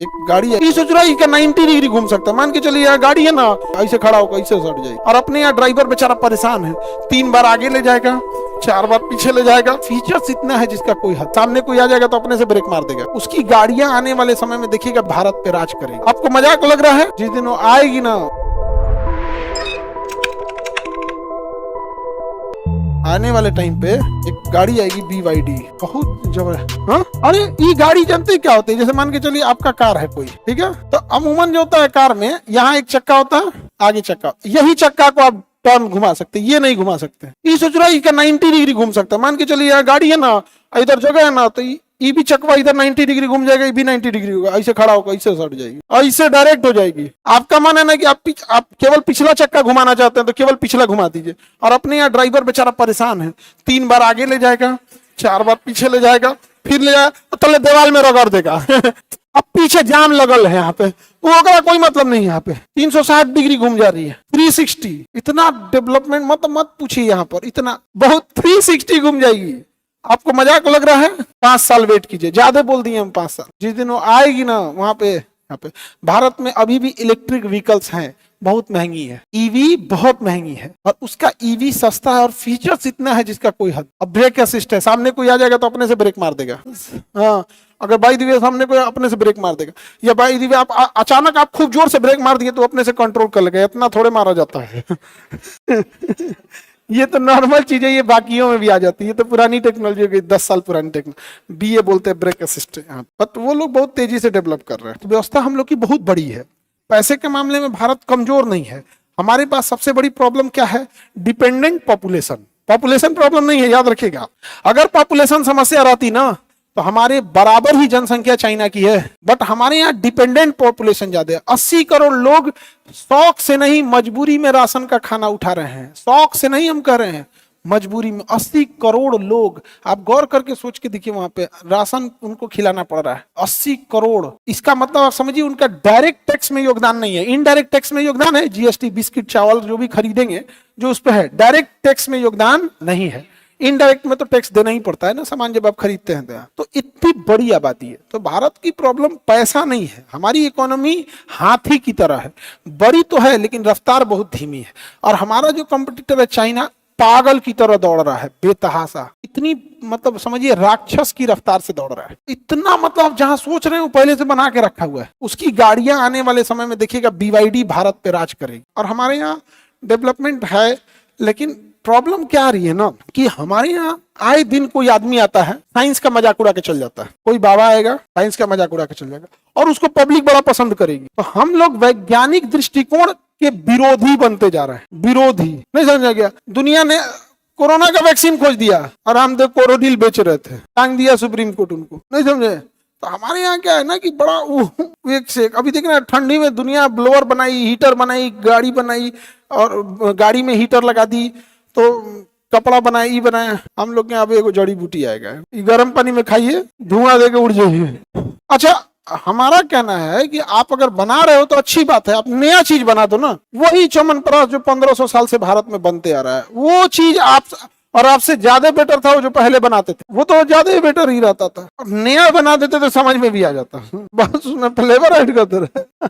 एक गाड़ी है, ये सोच रहा है कि 90 डिग्री घूम सकता है। मान के चलिए यार गाड़ी है ना, ऐसे खड़ा होकर ऐसे सट जाएगी। और अपने यहाँ ड्राइवर बेचारा परेशान है, 3 बार आगे ले जाएगा, 4 बार पीछे ले जाएगा। फीचर्स इतना है जिसका कोई हद। सामने कोई आ जाएगा तो अपने से ब्रेक मार देगा। उसकी गाड़ियां आने वाले समय में देखिएगा भारत पे राज करेगी। आपको मजाक लग रहा है? जिस दिन वो आएगी ना, आने वाले टाइम पे एक गाड़ी आएगी BYD, बहुत जबरदस्त। हाँ, अरे ये गाड़ी जानते क्या होती है? जैसे मान के चलिए आपका कार है कोई, ठीक है, तो अमूमन जो होता है कार में, यहाँ एक चक्का होता है, आगे चक्का, यही चक्का को आप टर्न घुमा सकते, ये नहीं घुमा सकते। ये सोच रहा है कि 90 डिग्री घूम सकता है। मान के चलिए यार गाड़ी है ना, इधर जगह है ना, तो ये भी चकवा इधर 90 डिग्री घूम जाएगा, ये भी 90 डिग्री होगा, ऐसे खड़ा होकर ऐसे सट जाएगी, ऐसे डायरेक्ट हो जाएगी। आपका मन है ना कि आप केवल पिछला चक्का घुमाना चाहते हैं तो केवल पिछला घुमा दीजिए। और अपने यहाँ ड्राइवर बेचारा परेशान है, 3 बार आगे ले जाएगा, 4 बार पीछे ले जाएगा, फिर ले जाएगा तो तले दीवार में रगड़ देगा। अब पीछे जाम लगल है यहाँ पे, वो का कोई मतलब नहीं। यहाँ पे 360 डिग्री घूम जा रही है, 360। इतना डेवलपमेंट मत पूछिए, यहाँ पर इतना बहुत 360 घूम जाएगी। आपको मजाक लग रहा है? 5 साल वेट कीजिए, ज्यादा बोल दिए हम 5 साल। जिस दिन वो आएगी ना, वहां पे यहाँ पे भारत में अभी भी इलेक्ट्रिक व्हीकल्स हैं, बहुत महंगी है, ईवी बहुत महंगी है, और उसका ईवी सस्ता है और फीचर्स इतना है जिसका कोई हद। अब ब्रेक असिस्ट है, सामने कोई आ जाएगा तो अपने से ब्रेक मार देगा। हाँ, अगर बाई द वे सामने कोई अपने से ब्रेक मार देगा, या बाई द वे आप अचानक आप खूब जोर से ब्रेक मार दिए तो अपने से कंट्रोल कर लेगा। इतना थोड़े मारा जाता है। ये तो नॉर्मल चीज है, ये बाकियों में भी आ जाती है। ये तो पुरानी टेक्नोलॉजी है, 10 साल पुरानी टेक्नोलॉजी, BA बोलते हैं ब्रेक असिस्ट। बट वो लोग बहुत तेजी से डेवलप कर रहे हैं। तो व्यवस्था हम लोग की बहुत बड़ी है, पैसे के मामले में भारत कमजोर नहीं है। हमारे पास सबसे बड़ी प्रॉब्लम क्या है? Dependent population. पॉपुलेशन प्रॉब्लम नहीं है, याद रखिएगा। अगर पॉपुलेशन समस्या रहती ना तो हमारे बराबर ही जनसंख्या चाइना की है, बट हमारे यहाँ डिपेंडेंट पॉपुलेशन ज्यादा है। 80 करोड़ लोग शौक से नहीं, मजबूरी में राशन का खाना उठा रहे हैं। शौक से नहीं हम कह रहे हैं, मजबूरी में 80 करोड़ लोग। आप गौर करके सोच के देखिए, वहां पे राशन उनको खिलाना पड़ रहा है, 80 करोड़। इसका मतलब आप समझिए, उनका डायरेक्ट टैक्स में योगदान नहीं है, इनडायरेक्ट टैक्स में योगदान है। GST, बिस्किट, चावल जो भी खरीदेंगे जो उस पर है, डायरेक्ट टैक्स में योगदान नहीं है। इनडायरेक्ट में तो टैक्स देना ही पड़ता है ना, सामान जब आप खरीदते हैं। तो इतनी बड़ी आबादी है, तो भारत की प्रॉब्लम पैसा नहीं है। हमारी इकोनॉमी हाथी की तरह है, बड़ी तो है लेकिन रफ्तार बहुत धीमी है। और हमारा जो कंपटीटर है चाइना, पागल की तरह दौड़ रहा है, बेतहासा। इतनी मतलब समझिए राक्षस की रफ्तार से दौड़ रहा है। इतना मतलब जहां सोच रहे हैं वो पहले से बना के रखा हुआ है। उसकी गाड़ियां आने वाले समय में देखिएगा BYD भारत पे राज करेगी। और हमारे यहाँ डेवलपमेंट है, लेकिन प्रॉब्लम क्या आ रही है ना कि हमारे यहाँ आए दिन कोई आदमी आता है, साइंस का मजाक उड़ा के चल जाता है। कोई बाबा आएगा, साइंस का मजाक उड़ा के चल जाएगा, और उसको पब्लिक बड़ा पसंद करेगी। तो हम लोग वैज्ञानिक दृष्टिकोण के विरोधी बनते जा रहे हैं। विरोधी नहीं समझा गया? दुनिया ने कोरोना का वैक्सीन खोज दिया और रामदेव कोरोनिल बेच रहे थे, टांग दिया सुप्रीम कोर्ट उनको, नहीं समझे? तो हमारे यहाँ क्या है ना कि बड़ा एक से अभी देखना, ठंडी में दुनिया ब्लोअर बनाई, हीटर बनाई, गाड़ी बनाई, और गाड़ी में हीटर लगा दी, तो कपड़ा बनाया, ये बनाया। हम लोग के यहाँ पे एगो जड़ी बूटी आएगा, गर्म पानी में खाइए, धुआं देके उड़ जाइए। अच्छा, हमारा कहना है कि आप अगर बना रहे हो तो अच्छी बात है, आप नया चीज बना दो ना। वही च्यवनप्राश जो 1500 साल से भारत में बनते आ रहा है, वो चीज आप और आपसे ज्यादा बेटर था वो जो पहले बनाते थे, वो तो ज्यादा ही बेटर ही रहता था। नया बना देते तो समझ में भी आ जाता, बस उसमें फ्लेवर ऐड करते रहे।